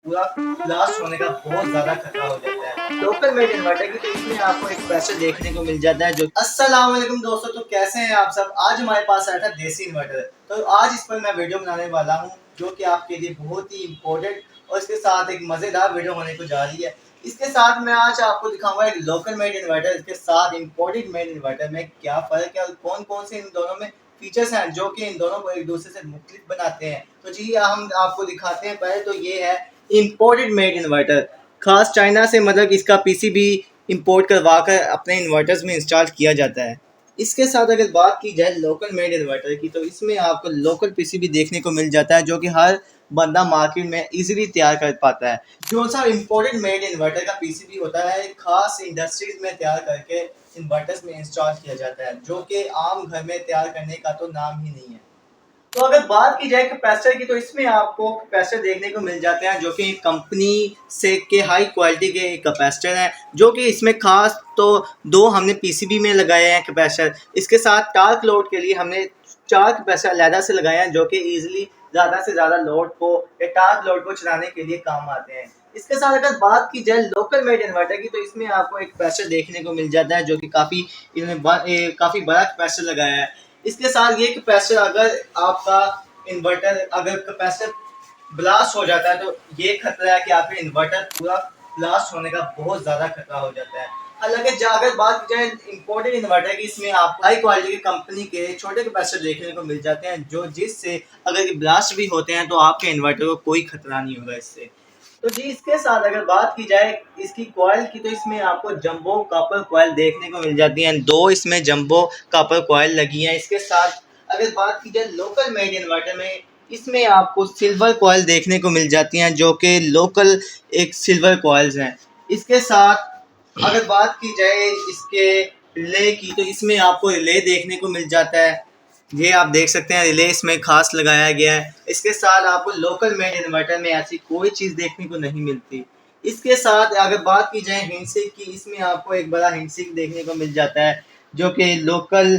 पूरा ब्लास्ट होने का बहुत ज़्यादा खतरा हो जाता है। लोकल मेड इन्वर्टर की तो इसमें आपको एक प्रेशर देखने को मिल जाता है जो अस्सलाम वालेकुम दोस्तों, तो कैसे हैं आप सब। आज हमारे पास आया था देसी इन्वर्टर, तो आज इस पर मैं वीडियो बनाने वाला हूँ जो कि आपके लिए बहुत ही इम्पोर्टेंट और इसके साथ एक मज़ेदार वीडियो होने को जा रही है। इसके साथ मैं आज आपको दिखाऊंगा एक लोकल मेड इन्वर्टर इसके साथ इम्पोर्टेड मेड इन्वर्टर में क्या फ़र्क है और कौन कौन से इन दोनों में फीचर्स हैं जो कि इन दोनों को एक दूसरे से मुख्तलिफ बनाते हैं। तो जी हम आपको दिखाते हैं। पहले तो ये है इम्पोर्टेड मेड इन्वर्टर, खास चाइना से मतलब इसका पीसीबी इंपोर्ट करवा कर अपने इन्वर्टर्स में इंस्टॉल किया जाता है। इसके साथ अगर बात की जाए लोकल मेड इन्वर्टर की, तो इसमें आपको लोकल पीसीबी देखने को मिल जाता है जो कि हर बंदा मार्केट में इजीली तैयार कर पाता है। जो सा इम्पोर्टेड मेड इन्वर्टर का पीसीबी होता है खास इंडस्ट्रीज में तैयार करके इन्वर्टर्स में इंस्टॉल किया जाता है, जो कि आम घर में तैयार करने का तो नाम ही नहीं है। तो अगर बात की जाए कैपेसिटर की, तो इसमें आपको कैपेसिटर देखने को मिल जाते हैं जो कि कंपनी से के हाई क्वालिटी के कैपेसिटर हैं, जो कि इसमें खास तो दो हमने पीसीबी में लगाए हैं कैपेसिटर। इसके साथ टार्क लोड के लिए हमने चार कैपेसिटर अलहदा से लगाए हैं जो कि ईजिली ज़्यादा से ज़्यादा लोड को या टार्क लोड को चलाने के लिए काम आते हैं। इसके साथ अगर बात की जाए लोकल मेड इन्वर्टर की, तो इसमें आपको एक कैपेसिटर देखने को मिल जाता है जो कि काफ़ी बड़ा कैपेसिटर लगाया है। इसके साथ ये कैपेसिटर अगर आपका इन्वर्टर अगर कैपेसिटर ब्लास्ट हो जाता है तो ये खतरा है कि आपका इन्वर्टर पूरा ब्लास्ट होने का बहुत ज़्यादा खतरा हो जाता है। हालांकि अगर बात की जाए इम्पोर्टेड इन्वर्टर की, इसमें आप हाई क्वालिटी की कंपनी के छोटे कैपेसिटर देखने को मिल जाते हैं जो जिससे अगर ब्लास्ट भी होते हैं तो आपके इन्वर्टर को कोई खतरा नहीं होगा इससे। तो जी इसके साथ अगर बात की जाए इसकी कॉइल की, तो इसमें आपको जंबो कॉपर कॉइल देखने को मिल जाती हैं। दो इसमें जंबो कॉपर कॉइल लगी हैं। इसके साथ अगर बात की जाए लोकल मेड इन्वर्टर में, इसमें आपको सिल्वर कॉइल देखने को मिल जाती हैं जो कि लोकल एक सिल्वर कॉइल्स हैं। इसके साथ अगर बात की जाए इसके रिले की, तो इसमें आपको रिले देखने को मिल जाता है। ये आप देख सकते हैं रिले इसमें खास लगाया गया है। इसके साथ आपको लोकल मेड इन्वर्टर में ऐसी कोई चीज़ देखने को नहीं मिलती। इसके साथ अगर बात की जाए हिंसिक की, इसमें आपको एक बड़ा हिंसिक देखने को मिल जाता है जो कि लोकल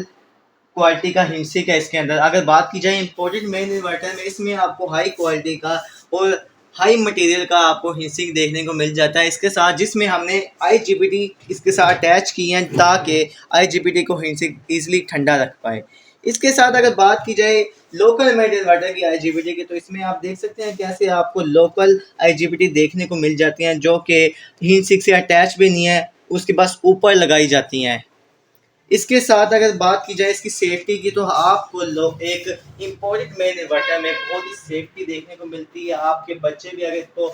क्वालिटी का हिंसिक है। इसके अंदर अगर बात की जाए इम्पोर्टेड मेन इन्वर्टर में, इसमें आपको हाई क्वालिटी का और हाई मटेरियल का आपको हिंसिक देखने को मिल जाता है। इसके साथ जिसमें हमने IGBT इसके साथ अटैच की है ताकि IGBT को हिंसिक ईजिली ठंडा रख पाए। इसके साथ अगर बात की जाए लोकल मेड इन्वर्टर की IGBT की, तो इसमें आप देख सकते हैं कैसे आपको लोकल IGBT देखने को मिल जाती हैं जो कि हिंसिक से अटैच भी नहीं है, उसके पास ऊपर लगाई जाती हैं। इसके साथ अगर बात की जाए इसकी सेफ्टी की, तो आपको एक इम्पोर्टेड मेन इन्वर्टर में बहुत ही सेफ्टी देखने को मिलती है। आपके बच्चे भी अगर इसको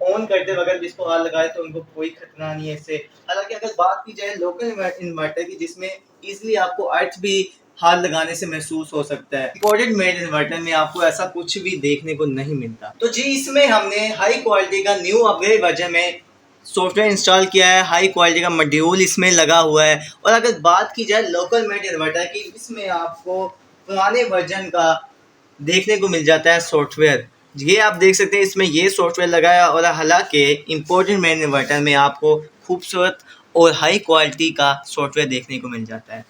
ऑन करते वक्त भी इसको हाथ लगाए तो उनको कोई खतरा नहीं है इससे। हालांकि अगर बात की जाए लोकल इन्वर्टर की, जिसमें इजीली आपको अर्थ भी हाथ लगाने से महसूस हो सकता है, इम्पोर्टेड मेड इन्वर्टर में आपको ऐसा कुछ भी देखने को नहीं मिलता। तो जी इसमें हमने हाई क्वालिटी का न्यू अपग्रेड वर्जन में सॉफ्टवेयर इंस्टॉल किया है, हाई क्वालिटी का मॉड्यूल इसमें लगा हुआ है। और अगर बात की जाए लोकल मेड इन्वर्टर की, इसमें आपको पुराने वर्जन का देखने को मिल जाता है सॉफ्टवेयर। ये आप देख सकते हैं इसमें ये सॉफ्टवेयर लगा है। और हालांकि इम्पोर्टेड मेड इन्वर्टर में आपको खूबसूरत और हाई क्वालिटी का सॉफ्टवेयर देखने को मिल जाता है।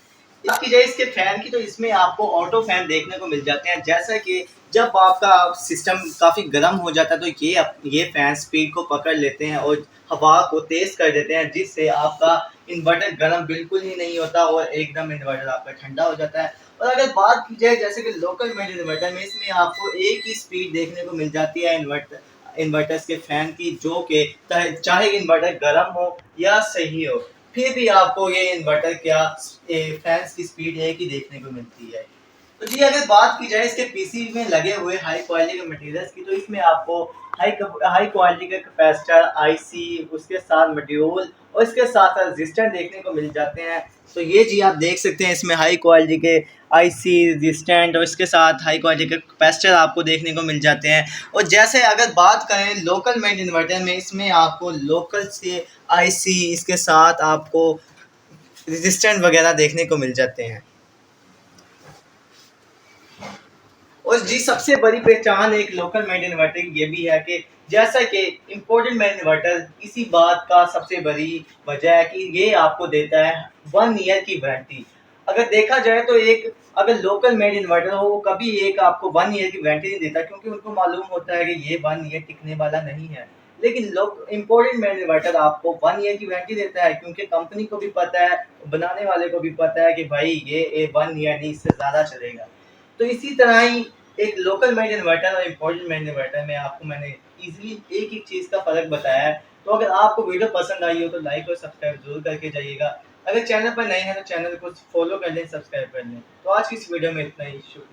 बात की जाए इसके फैन की, तो इसमें आपको ऑटो फैन देखने को मिल जाते हैं। जैसा कि जब आपका सिस्टम काफ़ी गर्म हो जाता है तो ये फैन स्पीड को पकड़ लेते हैं और हवा को तेज़ कर देते हैं, जिससे आपका इन्वर्टर गर्म बिल्कुल ही नहीं होता और एकदम इन्वर्टर आपका ठंडा हो जाता है। और अगर बात की जाए जैसे कि लोकल मेड इन्वर्टर में, इसमें आपको एक ही स्पीड देखने को मिल जाती है इन्वर्टर्स के फ़ैन की, जो कि चाहे इन्वर्टर गर्म हो या सही हो, फिर भी आपको ये इन्वर्टर फैंस की स्पीड एक ही देखने को मिलती है। तो जी अगर बात की जाए इसके पीसी में लगे हुए हाई क्वालिटी के मटेरियल्स की, तो इसमें आपको हाई क्वालिटी के कैपेसिटर, आईसी, उसके साथ मॉड्यूल और इसके साथ साथ रजिस्टर देखने को मिल जाते हैं। तो ये जी आप देख सकते हैं इसमें हाई क्वालिटी के आईसी, रजिस्टेंट और इसके साथ हाई क्वालिटी के कैपेसिटर आपको देखने को मिल जाते हैं। और जैसे अगर बात करें लोकल मेड इन्वर्टर में, इसमें आपको लोकल से आईसी, इसके साथ आपको रजिस्टेंट वगैरह देखने को मिल जाते हैं। और जी सबसे बड़ी पहचान एक लोकल मेड इन्वर्टर की ये भी है कि जैसा कि इम्पोर्टेड मेड इन्वर्टर इसी बात का सबसे बड़ी वजह है कि ये आपको देता है 1 ईयर की वारंटी। अगर देखा जाए तो एक अगर लोकल मेड इन्वर्टर हो वो कभी एक आपको 1 ईयर की वारंटी नहीं देता, क्योंकि उनको मालूम होता है कि ये 1 ईयर टिकने वाला नहीं है। लेकिन लोग इम्पोर्टेड मेड इन्वर्टर आपको 1 ईयर की वारंटी देता है, क्योंकि कंपनी को भी पता है, बनाने वाले को भी पता है कि भाई ये 1 ईयर नहीं, इससे ज़्यादा चलेगा। तो इसी तरह ही एक लोकल मेड इन्वर्टर और इम्पोर्टेड मेड इन्वर्टर में आपको मैंने ईज़िली एक-एक चीज़ का फ़र्क बताया है। तो अगर आपको वीडियो पसंद आई हो तो लाइक और सब्सक्राइब ज़रूर करके जाइएगा। अगर चैनल पर नए हैं तो चैनल को फॉलो कर लें, सब्सक्राइब कर लें। तो आज की इस वीडियो में इतना ही। शुक्रिया।